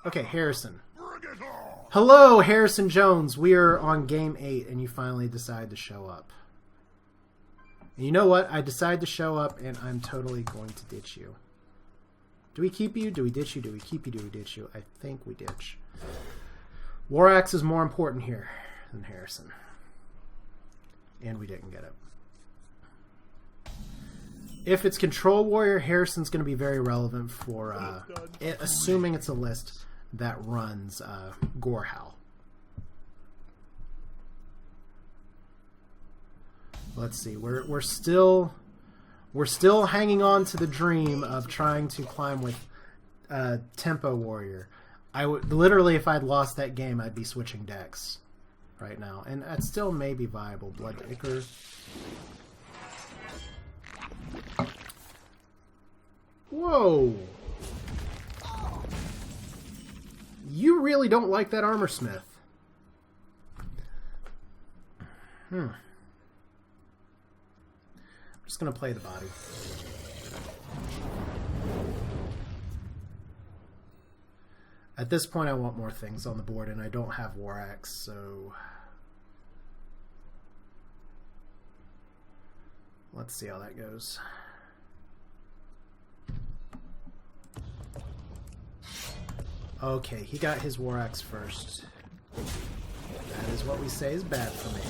Okay, Harrison. Hello, Harrison Jones. We are on game 8, and you finally decide to show up. And you know what? I decide to show up, and I'm totally going to ditch you. Do we keep you? Do we ditch you? Do we keep you? Do we ditch you? I think we ditch. War Axe is more important here than Harrison. And we didn't get it. If it's Control Warrior, Harrison's going to be very relevant for, assuming it's a list that runs Gorehowl. Let's see. We're still hanging on to the dream of trying to climb with Tempo Warrior. I would literally, if I'd lost that game, I'd be switching decks right now, and that still may be viable. Blood Ichor. Whoa! You really don't like that Armor Smith. I'm just gonna play the body. At this point, I want more things on the board, and I don't have War Axe, so let's see how that goes. Okay, he got his War Axe first. That is what we say is bad for me.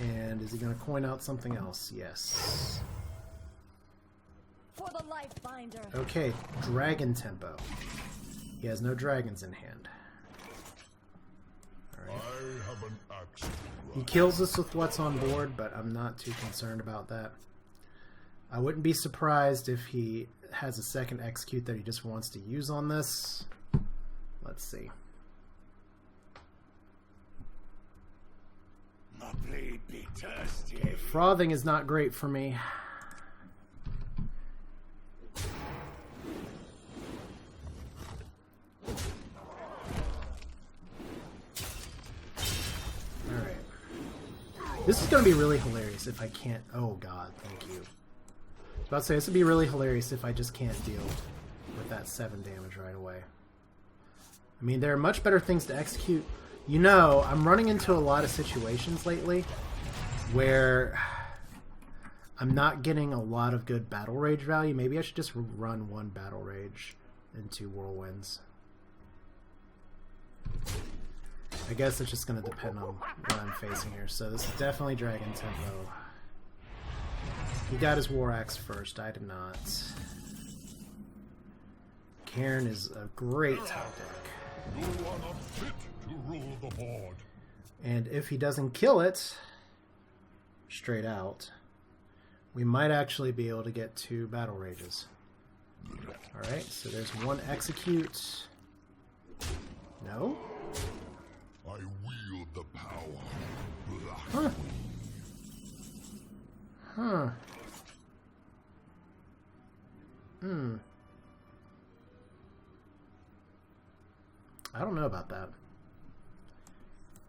And is he going to coin out something else? Yes. For the life binder. Okay, Dragon Tempo. He has no dragons in hand. Alright. He kills us with what's on board, but I'm not too concerned about that. I wouldn't be surprised if he has a second execute that he just wants to use on this. Let's see. Okay, frothing is not great for me. Alright. This is going to be really hilarious if I can't... Oh god, thank you. I was about to say, this would be really hilarious if I just can't deal with that 7 damage right away. I mean, there are much better things to execute. You know, I'm running into a lot of situations lately where I'm not getting a lot of good Battle Rage value. Maybe I should just run 1 Battle Rage and 2 Whirlwinds. I guess it's just going to depend on what I'm facing here. So this is definitely Dragon Tempo. He got his War Axe first. I did not. Cairn is a great tactic. You are not fit to rule the board. And if he doesn't kill it straight out, we might actually be able to get 2 Battle Rages. Alright, so there's 1 execute. No? I wield the power. Huh. Huh. I don't know about that.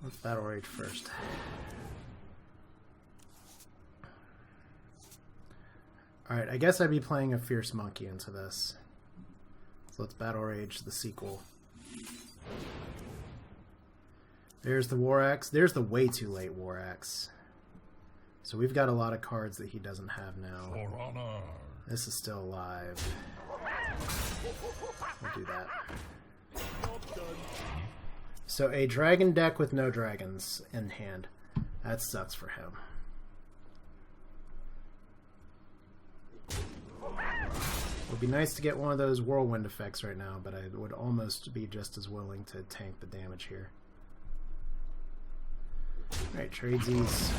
Let's Battle Rage first. Alright, I guess I'd be playing a Fierce Monkey into this. So let's Battle Rage the sequel. There's the War Axe. There's the way too late War Axe. So we've got a lot of cards that he doesn't have now. For honor. This is still alive. We'll do that. So a dragon deck with no dragons in hand. That sucks for him. It would be nice to get one of those whirlwind effects right now, but I would almost be just as willing to tank the damage here. Alright, tradesies.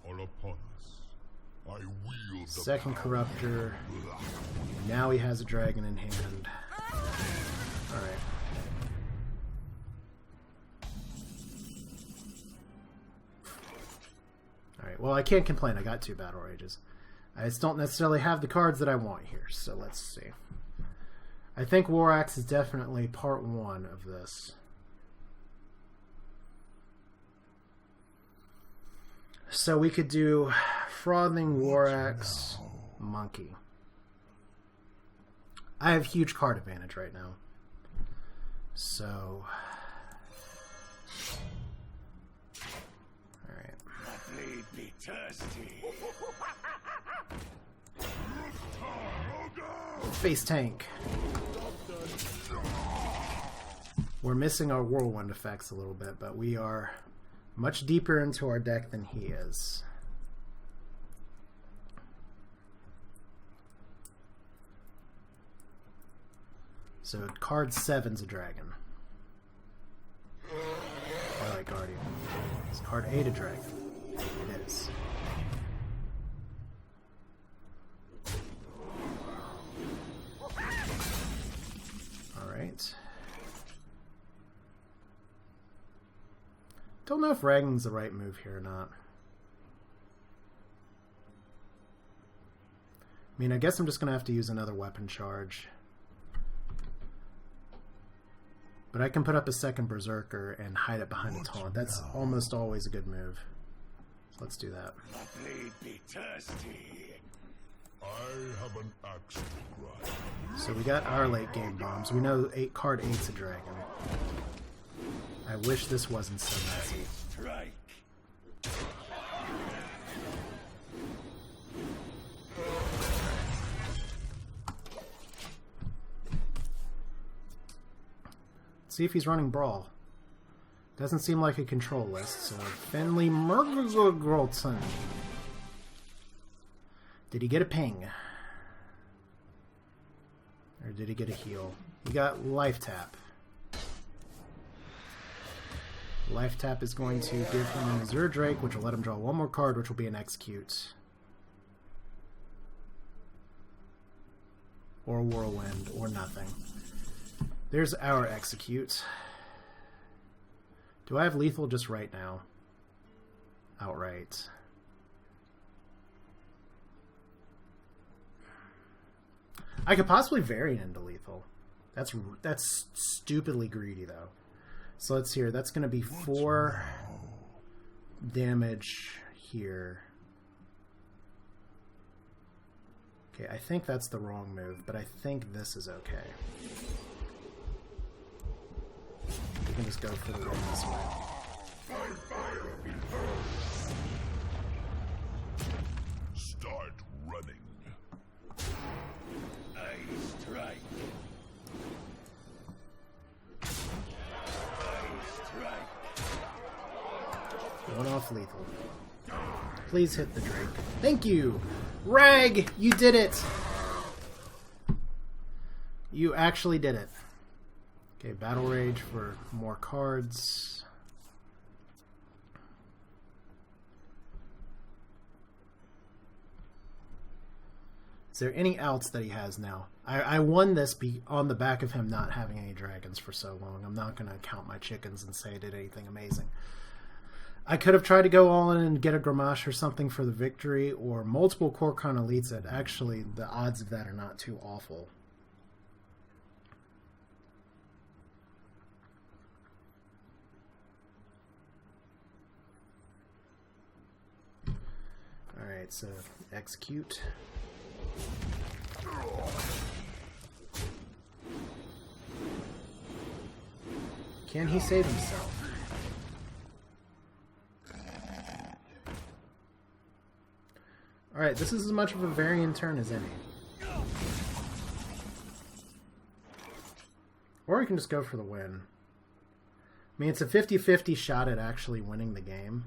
All upon us. I wield the Second power. Corruptor. Now he has a dragon in hand. Alright. Alright, well I can't complain. I got 2 Battle Rages. I just don't necessarily have the cards that I want here, so let's see. I think War Axe is definitely part 1 of this. So we could do Frothing, War Axe, Monkey. I have huge card advantage right now. So... Alright. Blade be thirsty. Face tank. We're missing our whirlwind effects a little bit, but we are much deeper into our deck than he is. So card 7's a dragon. Alright, Guardian. Is card 8 a dragon? It is. Alright. Don't know if Ragn's the right move here or not. I mean, I guess I'm just going to have to use another weapon charge. But I can put up a second Berserker and hide it behind a taunt. That's almost always a good move. So let's do that. Blade be thirsty. I have an axe to grind. So we got our late game bombs. We know card 8's a dragon. I wish this wasn't so messy. Strike. See if he's running Brawl. Doesn't seem like a control list, so Finley Murgrolson. Did he get a ping? Or did he get a heal? He got Life Tap. Life Tap is going to give him an Azure Drake, which will let him draw one more card, which will be an Execute. Or a Whirlwind, or nothing. There's our Execute. Do I have lethal just right now? Outright. I could possibly vary it into lethal. That's stupidly greedy, though. So let's hear. That's going to be 4 damage here. Okay, I think that's the wrong move, but I think this is okay. We can just go for the win this way. Start running. I strike. One off lethal. Please hit the Drake. Thank you! Rag! You did it! You actually did it. Okay, Battle Rage for more cards. Is there any outs that he has now? I won this on the back of him not having any dragons for so long. I'm not going to count my chickens and say I did anything amazing. I could have tried to go all in and get a Gramash or something for the victory, or multiple Korkan Elites that actually the odds of that are not too awful. Alright, so execute. Can he save himself? Alright, this is as much of a Varian turn as any. Or we can just go for the win. I mean, it's a 50-50 shot at actually winning the game.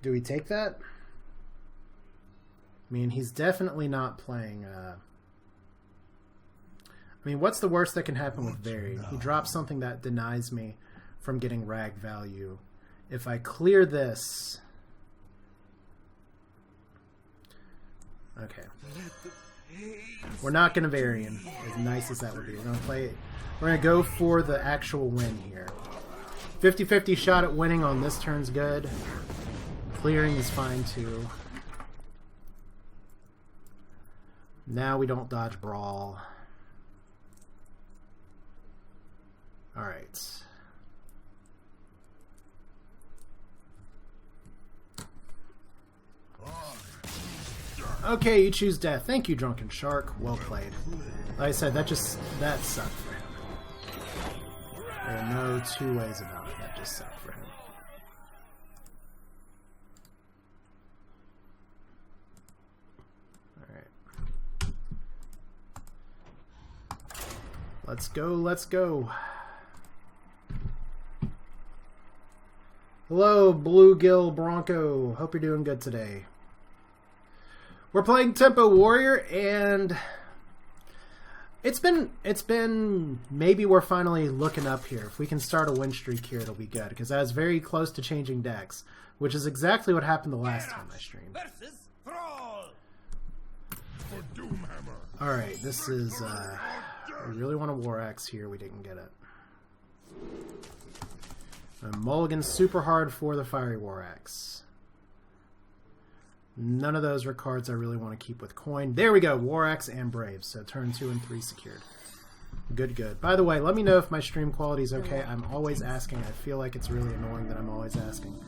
Do we take that? I mean, he's definitely not playing... I mean, what's the worst that can happen with Varian? He drops something that denies me from getting rag value. If I clear this... Okay. We're not going to Varian, as nice as that would be. We're going to play it. We're going to go for the actual win here. 50-50 shot at winning on this turn's good. Clearing is fine too. Now we don't dodge Brawl. Alright. Okay, you choose death. Thank you, Drunken Shark. Well played. Like I said, that sucked for him. There are no two ways about it. That just sucked for him. Alright. Let's go, let's go. Hello, Bluegill Bronco. Hope you're doing good today. We're playing Tempo Warrior, and it's been maybe we're finally looking up here. If we can start a win streak here, it'll be good, because I was very close to changing decks, which is exactly what happened the last time I streamed. Alright, this is, we really want a War Axe here. We didn't get it. Mulligan super hard for the Fiery War Axe. None of those are cards I really want to keep with coin. There we go, War Axe and Brave. So turn 2 and 3 secured. Good, good. By the way, let me know if my stream quality is okay. I'm always asking. I feel like it's really annoying that I'm always asking.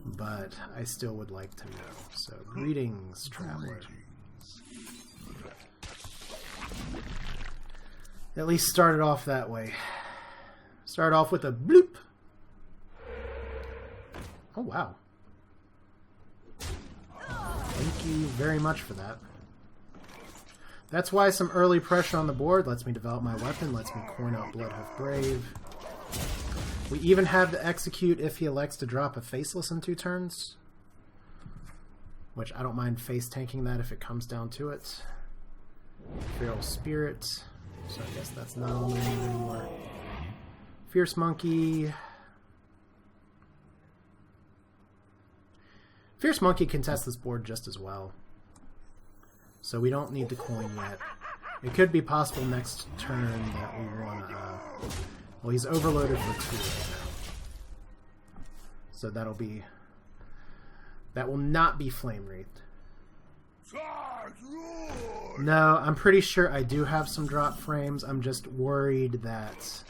But I still would like to know. So, greetings, traveler. At least start it off that way. Start off with a bloop. Oh, wow. Thank you very much for that. That's why some early pressure on the board lets me develop my weapon, lets me coin out Bloodhoof Brave. We even have to execute if he elects to drop a Faceless in 2 turns. Which I don't mind face tanking that if it comes down to it. Feral Spirit. So I guess that's not on the menu anymore. Fierce Monkey. Fierce Monkey can test this board just as well. So we don't need the coin yet. It could be possible next turn that we want to... well, he's overloaded for 2 right now. So that'll be... that will not be Flame Wreathed. No, I'm pretty sure I do have some drop frames. I'm just worried that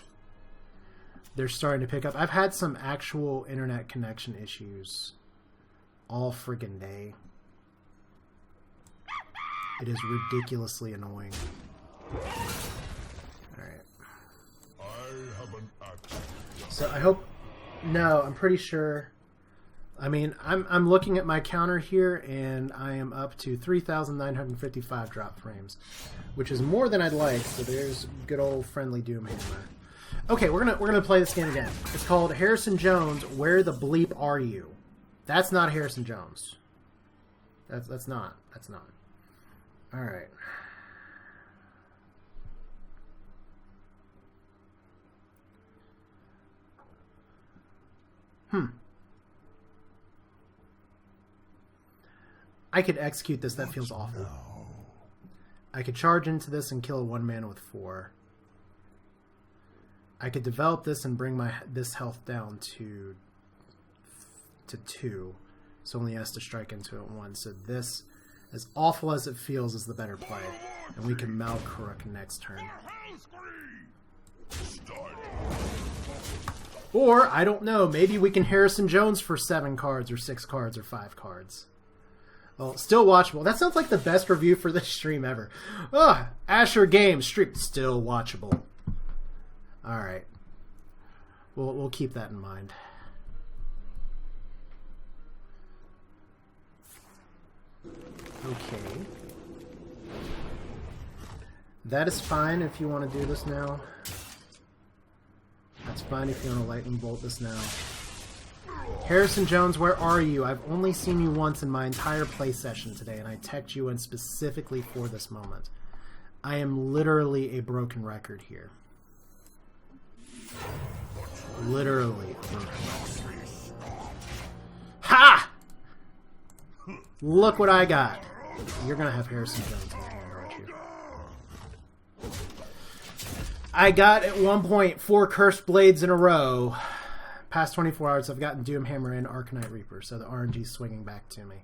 they're starting to pick up. I've had some actual internet connection issues all friggin' day. It is ridiculously annoying. Alright. So I hope... no, I'm pretty sure... I mean, I'm looking at my counter here, and I am up to 3,955 drop frames, which is more than I'd like, so there's good old friendly Doomhammer. Okay, we're gonna play this game again. It's called Harrison Jones, Where the Bleep Are You? That's not Harrison Jones. That's not. All right. I could execute this. That feels awful. I could charge into this and kill a 1-mana with 4. I could develop this and bring this health down to 2, so only has to strike into it 1. So this, as awful as it feels, is the better play, and we can Malkruk next turn. Or I don't know, maybe we can Harrison Jones for 7 cards or 6 cards or 5 cards. Well, still watchable. That sounds like the best review for this stream ever. Ugh, Asher Games streak still watchable. All right, we'll keep that in mind. Okay. That is fine if you want to do this now. That's fine if you want to lightning bolt this now. Harrison Jones, where are you? I've only seen you once in my entire play session today, and I teched you in specifically for this moment. I am literally a broken record here. Literally a broken record. Ha! Look what I got. You're going to have Harrison Jones in your hand, aren't you? I got, at one point, 4 Cursed Blades in a row. Past 24 hours, I've gotten Doomhammer and Arcanite Reaper, so the RNG's swinging back to me.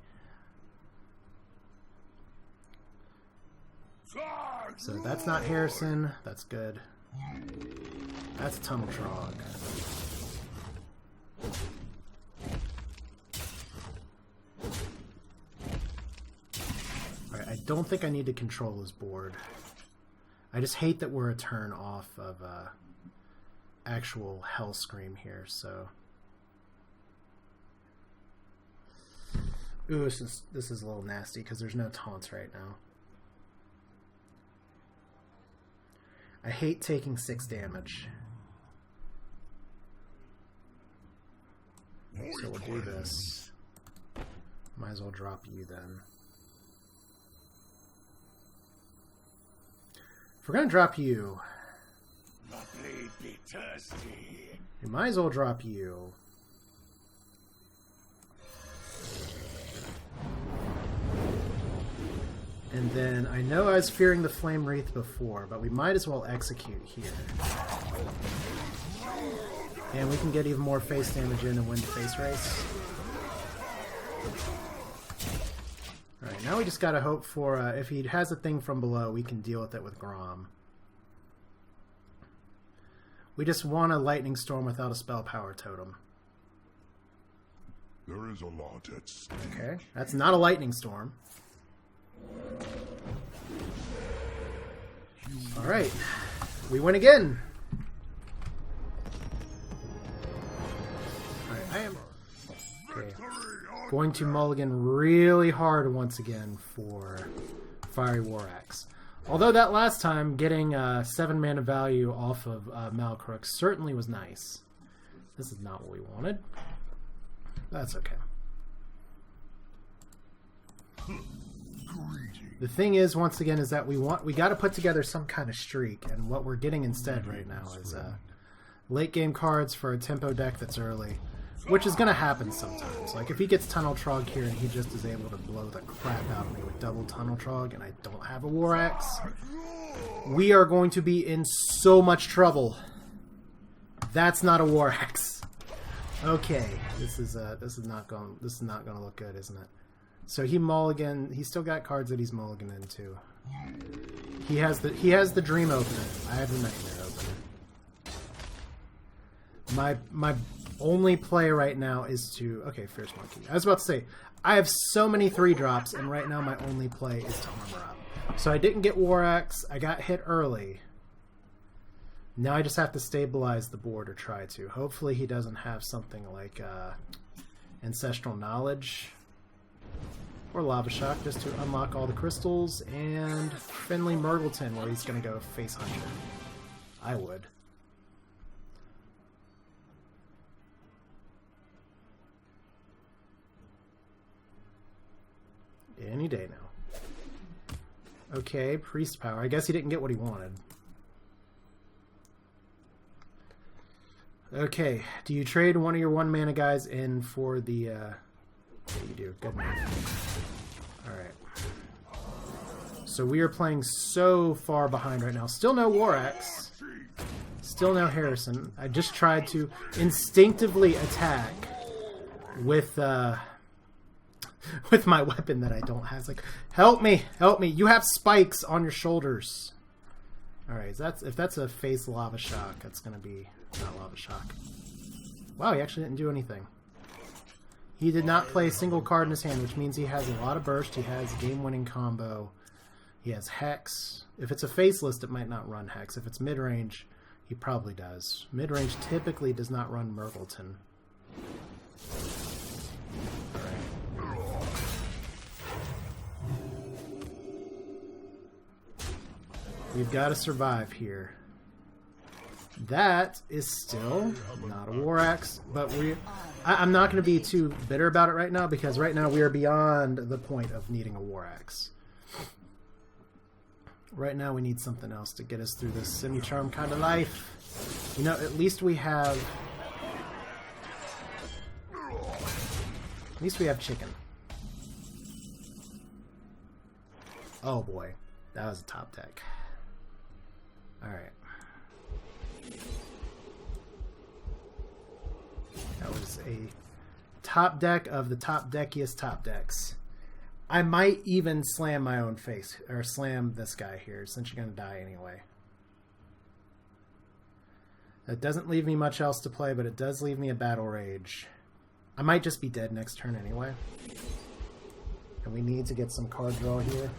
So that's not Harrison. That's good. That's Tumtrog. Alright, I don't think I need to control his board. I just hate that we're a turn off of actual Hellscream here, so... Ooh, this is a little nasty because there's no taunts right now. I hate taking 6 damage. So we'll do this. Might as well drop you then. If we're gonna drop you, My blade be thirsty. we might as well drop you. And then, I know I was fearing the Flame Wreath before, but we might as well execute here. And we can get even more face damage in and win the face race. Alright, now we just gotta hope for, if he has a thing from below, we can deal with it with Grom. We just want a Lightning Storm without a Spell Power Totem. There is a lot at stake. Okay, that's not a Lightning Storm. Alright, we win again! Alright, I am going to mulligan really hard once again for Fiery War Axe. Although that last time, getting 7 mana value off of Malcrook certainly was nice. This is not what we wanted. That's okay. The thing is, once again, is that we got to put together some kind of streak, and what we're getting instead right now is late game cards for a tempo deck that's early, which is going to happen sometimes. Like if he gets Tunnel Trog here and he just is able to blow the crap out of me with double Tunnel Trog, and I don't have a War Axe, we are going to be in so much trouble. That's not a War Axe. Okay, this is not going to look good, isn't it? So he mulligan. He's still got cards that he's mulligan into. He has the Dream Opener. I have the Nightmare Opener. My only play right now is to Fierce Monkey. I was about to say I have so many 3-drops, and right now my only play is to armor up. So I didn't get War Axe. I got hit early. Now I just have to stabilize the board, or try to. Hopefully he doesn't have something like Ancestral Knowledge. Or Lava Shock, just to unlock all the crystals, and Friendly Murgleton, where he's going to go face hunter. I would. Any day now. Okay, Priest Power. I guess he didn't get what he wanted. Okay, do you trade one of your 1-mana guys in for the... Yeah, you do. Good man. Alright. So we are playing so far behind right now. Still no War Axe. Still no Harrison. I just tried to instinctively attack with my weapon that I don't have. It's like, help me! Help me! You have spikes on your shoulders! Alright, if that's a face Lava Shock, that's gonna be... not Lava Shock. Wow, he actually didn't do anything. He did not play a single card in his hand, which means he has a lot of burst. He has game-winning combo. He has Hex. If it's a face list, it might not run Hex. If it's mid-range, he probably does. Mid-range typically does not run Murgleton. Alright. We've got to survive here. That is still not a War Axe, but I'm not going to be too bitter about it right now, because right now we are beyond the point of needing a War Axe. Right now we need something else to get us through this semi-charm kind of life. You know, at least we have... At least we have chicken. Oh boy, that was a top deck. Alright. That was a top deck of the top deckiest top decks. I might even slam my own face, or slam this guy here, since you're going to die anyway. That doesn't leave me much else to play, but it does leave me a Battle Rage. I might just be dead next turn anyway. And we need to get some card draw here.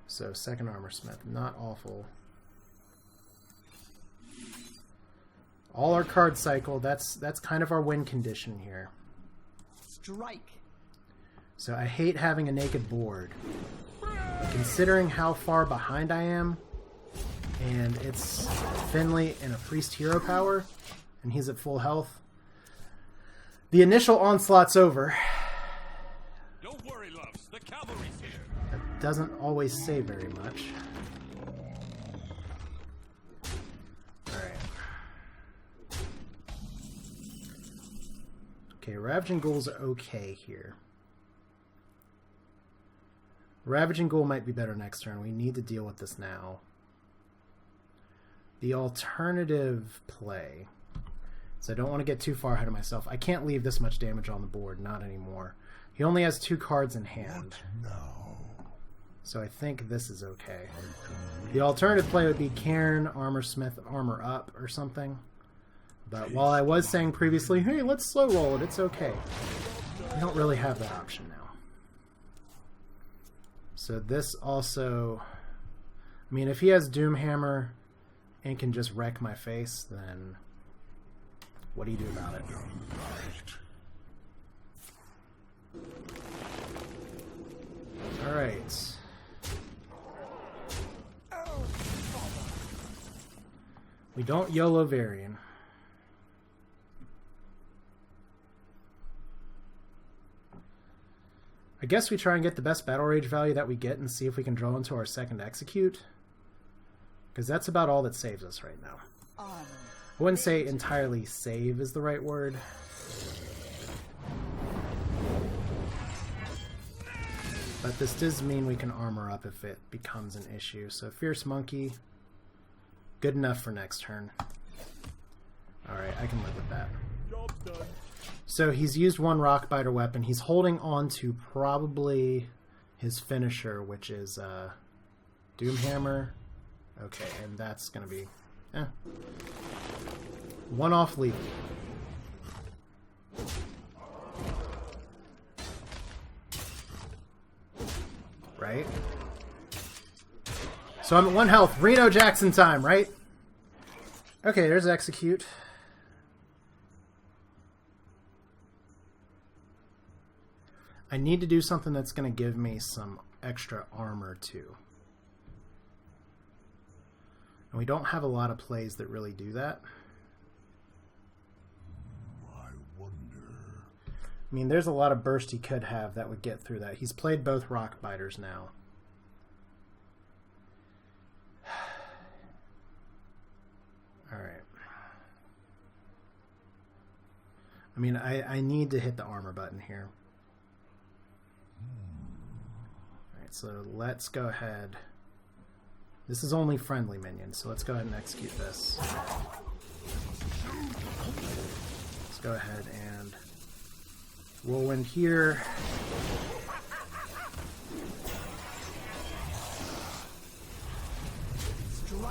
So, second armor smith. Not awful. All our card cycle, that's kind of our win condition here. Strike. So I hate having a naked board. But considering how far behind I am, and it's Finley and a priest hero power, and he's at full health, the initial onslaught's over. Don't worry, loves. The cavalry's here. That doesn't always say very much. Okay, Ravaging Ghoul's okay here. Ravaging Ghoul might be better next turn. We need to deal with this now. The alternative play. So I don't want to get too far ahead of myself. I can't leave this much damage on the board. Not anymore. He only has 2 cards in hand. So I think this is okay. The alternative play would be Cairn, Armor Smith, Armor Up, or something. But while I was saying previously, hey, let's slow roll it, it's okay. We don't really have that option now. So this also... I mean, if he has Doomhammer and can just wreck my face, then what do you do about it? Alright. We don't YOLO Varian. I guess we try and get the best battle rage value that we get and see if we can draw into our second execute. Because that's about all that saves us right now. I wouldn't say entirely save is the right word. But this does mean we can armor up if it becomes an issue. So Fierce Monkey, good enough for next turn. Alright, I can live with that. Job done. So he's used 1 Rockbiter weapon. He's holding on to probably his finisher, which is Doomhammer. Okay, and that's going to be... 1 off lethal. Right? So I'm at 1 health. Reno Jackson time, right? Okay, there's execute. I need to do something that's going to give me some extra armor too. And we don't have a lot of plays that really do that. I wonder. I mean, there's a lot of burst he could have that would get through that. He's played both Rockbiters now. Alright. I mean, I need to hit the armor button here. Alright, so let's go ahead. This is only friendly minions, so let's go ahead and execute this. Let's go ahead and whirlwind here.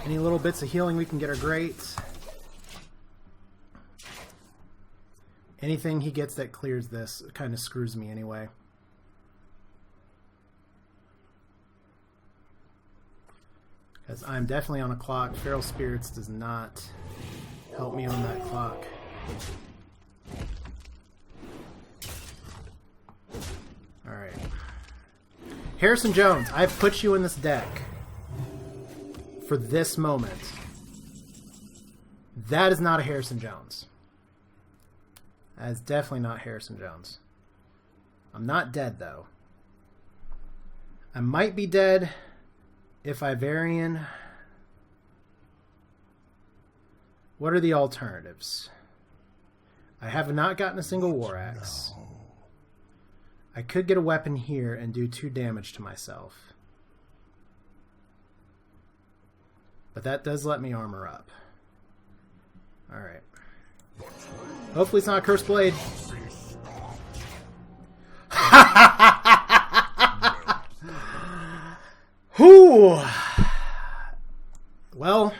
Any little bits of healing we can get are great. Anything he gets that clears this kind of screws me anyway. Because I'm definitely on a clock. Feral Spirits does not help me on that clock. Alright. Harrison Jones, I've put you in this deck for this moment. That is not a Harrison Jones. That is definitely not Harrison Jones. I'm not dead, though. I might be dead if I Varian. What are the alternatives? I have not gotten a single War Axe. I could get a weapon here and do 2 damage to myself. But that does let me armor up. Alright. Hopefully it's not a Cursed Blade. Whew. Well,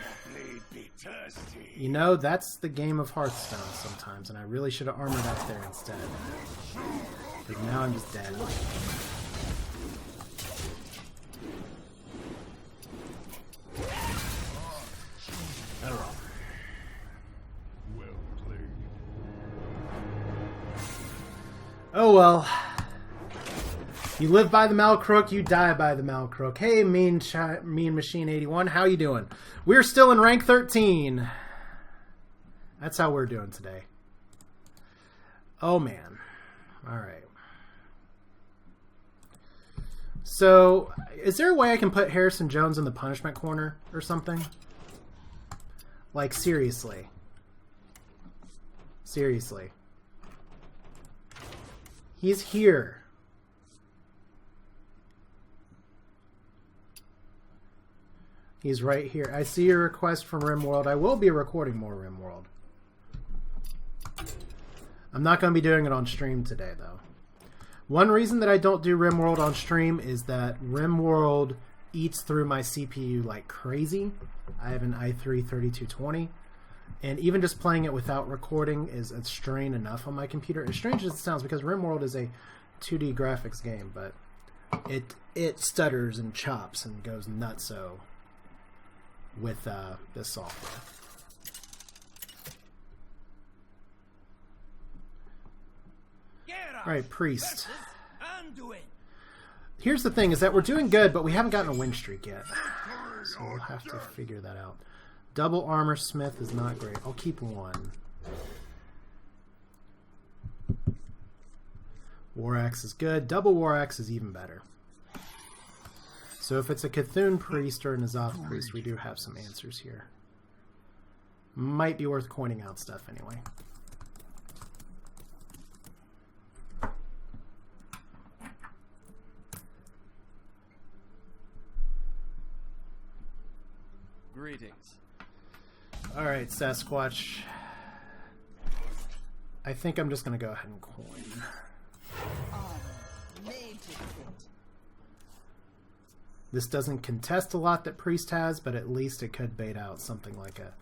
you know, that's the game of Hearthstone sometimes, and I really should have armored up there instead. But now I'm just dead. Oh well. You live by the Malcrook, you die by the Malcrook. Hey, Mean Machine 81, how you doing? We're still in rank 13. That's how we're doing today. Oh man. Alright. So, is there a way I can put Harrison Jones in the punishment corner or something? Like, seriously. Seriously. He's here. He's right here. I see your request from RimWorld. I will be recording more RimWorld. I'm not going to be doing it on stream today, though. One reason that I don't do RimWorld on stream is that RimWorld eats through my CPU like crazy. I have an i3-3220, and even just playing it without recording is a strain enough on my computer. As strange as it sounds, because RimWorld is a 2D graphics game, but it stutters and chops and goes nutso with this software. Alright, Priest. Here's the thing, is that we're doing good, but we haven't gotten a win streak yet. So we'll have to figure that out. Double Armor Smith is not great. I'll keep one. War Axe is good. Double War Axe is even better. So if it's a Cthulhu Priest or an Azoth Priest, we do have some answers here. Might be worth coining out stuff anyway. Greetings. Alright, Sasquatch. I think I'm just going to go ahead and coin. This doesn't contest a lot that Priest has, but at least it could bait out something like a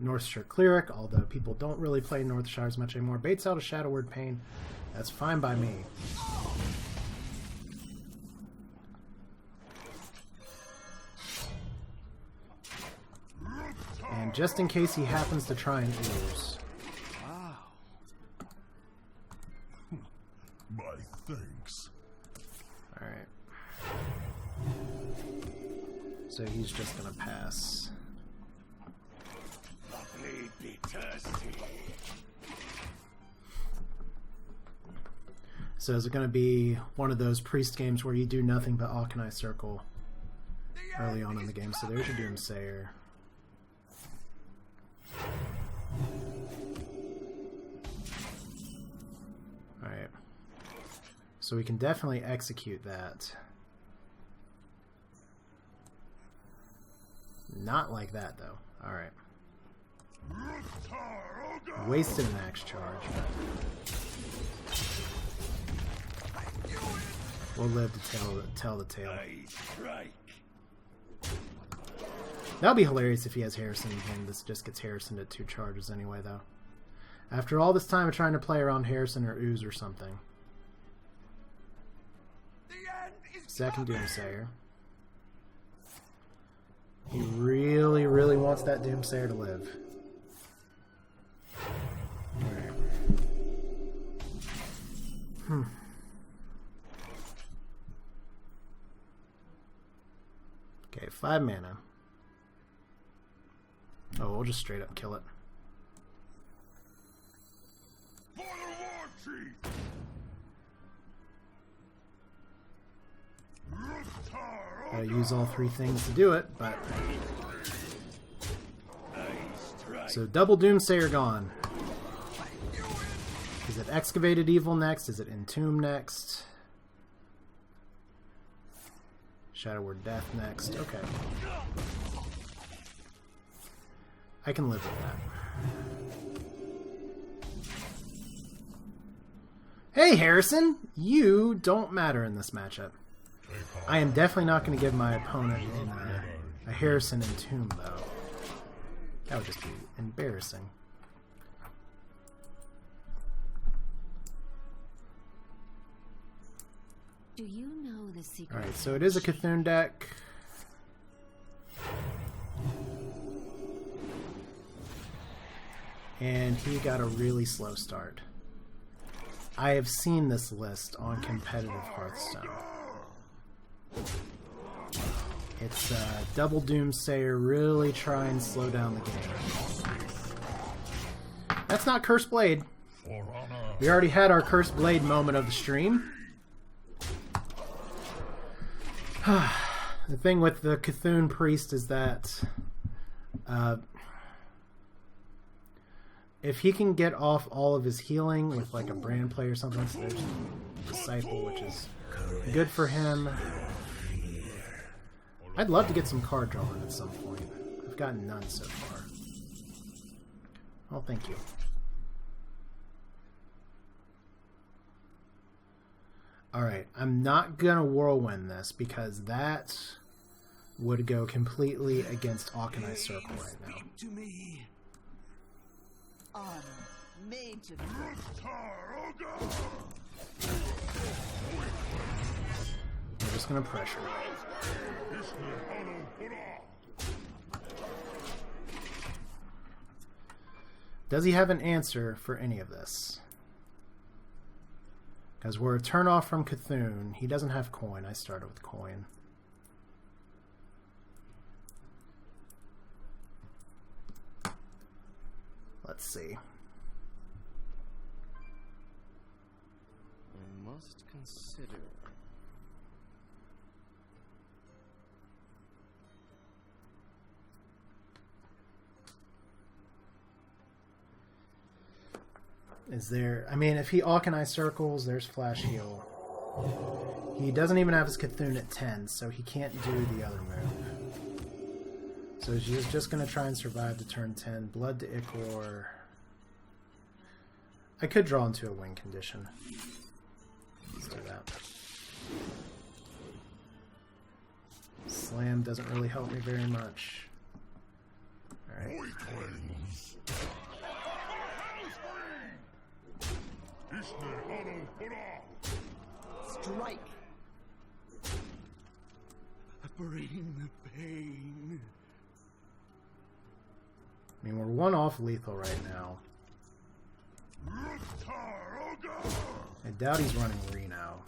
Northshire Cleric, although people don't really play Northshire as much anymore. Baits out a Shadow Word Pain. That's fine by me. And just in case he happens to try and ooze. Wow. My thanks. Alright. So he's just gonna pass. So is it gonna be one of those Priest games where you do nothing but Alchemy Circle early on in the game? So there's your Doomsayer. Alright. So we can definitely execute that. Not like that, though. Alright. Wasted an axe charge. We'll live to tell the tale. That would be hilarious if he has Harrison and this just gets Harrison to 2 charges anyway, though. After all this time of trying to play around Harrison or Ooze or something. Second Doomsayer. He really, really wants that Doomsayer to live. Alright. Okay, 5 mana. Oh, we'll just straight up kill it. For the war chief! Gotta use all 3 things to do it, but... So double Doomsayer gone. Is it Excavated Evil next? Is it Entomb next? Shadow Word Death next. Okay. I can live with that. Hey, Harrison! You don't matter in this matchup. I am definitely not going to give my opponent a Harrison Entomb, though. That would just be embarrassing. Do you know the secret? Alright, so it is a Cthulhu deck. And he got a really slow start. I have seen this list on competitive Hearthstone. It's Double Doomsayer really try and slow down the game. That's not Cursed Blade. For honor. We already had our Cursed Blade moment of the stream. The thing with the Cthulhu Priest is that if he can get off all of his healing with like a brand play or something, so there's Disciple, which is good for him. I'd love to get some card drawing at some point. I've gotten none so far. Oh, thank you. Alright, I'm not gonna whirlwind this because that would go completely against Auchenai Circle right now. To me. Honor made to me. We're just gonna pressure. Does he have an answer for any of this? Because we're a turn off from Cthulhu. He doesn't have coin. I started with coin. Let's see. I must consider. Is there... I mean, if he Auchenai circles, there's Flash Heal. He doesn't even have his Cthulhu at 10, so he can't do the other move. So he's just going to try and survive to turn 10. Blood to Ichor. I could draw into a win condition. Let's do that. Slam doesn't really help me very much. Alright. Strike. Bring the pain. I mean, we're one off lethal right now. I doubt he's running Reno.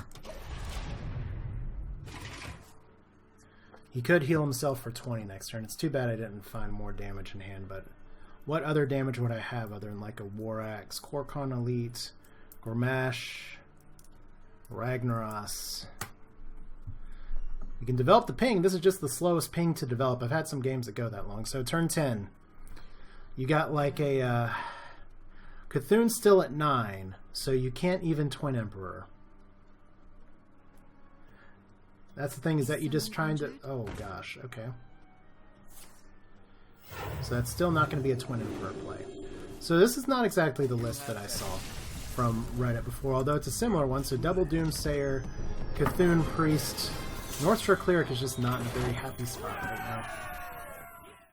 He could heal himself for 20 next turn. It's too bad I didn't find more damage in hand, but what other damage would I have other than like a War Axe, Korkon Elite, Gormash, Ragnaros? You can develop the ping. This is just the slowest ping to develop. I've had some games that go that long. So turn 10. You got like a... Cthulhu's still at 9, so you can't even Twin Emperor. That's the thing, is that you just trying to... Oh gosh, okay. So that's still not going to be a Twin Emperor play. So this is not exactly the list that I saw from Reddit before, although it's a similar one. So Double Doomsayer, Cthulhu Priest... North Shore Cleric is just not in a very happy spot right now.